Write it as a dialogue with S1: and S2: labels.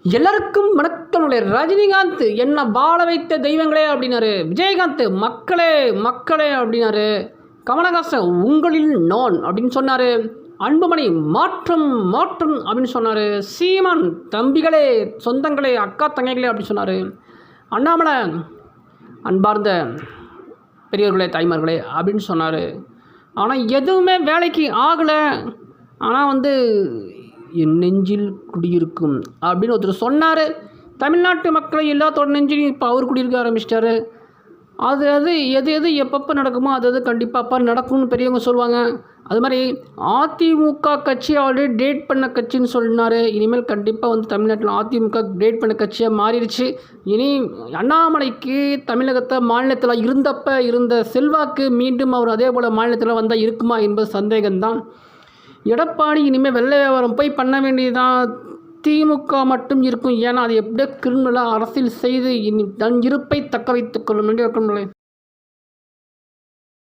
S1: எல்லாருக்கும் வணக்கம். ரஜினிகாந்த் என்ன வாழ வைத்த தெய்வங்களே அப்படின்னாரு. விஜயகாந்த் மக்களே மக்களே அப்படின்னாரு. கமலஹாசன் உங்களில் நான் அப்படின்னு சொன்னார். அன்புமணி மாற்றம் மாற்றம் அப்படின்னு சொன்னார். சீமான் தம்பிகளே சொந்தங்களே அக்கா தங்கைகளே அப்படின்னு சொன்னார். அண்ணாமலை அன்பார்ந்த பெரியவர்களே தாய்மார்களே அப்படின்னு சொன்னார். ஆனால் எதுவுமே வேலைக்கு ஆகலை. ஆனால் என் நெஞ்சில் குடியிருக்கும் அப்படின்னு ஒருத்தர் சொன்னார். தமிழ்நாட்டு மக்களை எல்லாத்தோட நெஞ்சிலையும் இப்போ அவர் குடியிருக்க ஆரம்பிச்சிட்டாரு. அது எது எப்பப்போ நடக்குமோ அது கண்டிப்பாக அப்போ நடக்கும்னு பெரியவங்க சொல்லுவாங்க. அது மாதிரி அதிமுக கட்சி ஆல்ரெடி டேட் பண்ண கட்சின்னு சொன்னார். இனிமேல் கண்டிப்பாக தமிழ்நாட்டில் அதிமுக டேட் பண்ண கட்சியாக மாறிடுச்சு. இனி அண்ணாமலைக்கு தமிழகத்தை மாநிலத்தில் இருந்த செல்வாக்கு மீண்டும் அவர் அதே போல் மாநிலத்தில் வந்தால் இருக்குமா என்பது சந்தேகம்தான். எடப்பாடி இனிமேல் வெள்ளை வியாபாரம் போய் பண்ண வேண்டியதுதான். திமுக மட்டும் இருக்கும். ஏன்னா அது எப்படியோ கிரிமினலாக அரசியல் செய்து தன் இருப்பை தக்க வைத்துக் கொள்ளும்.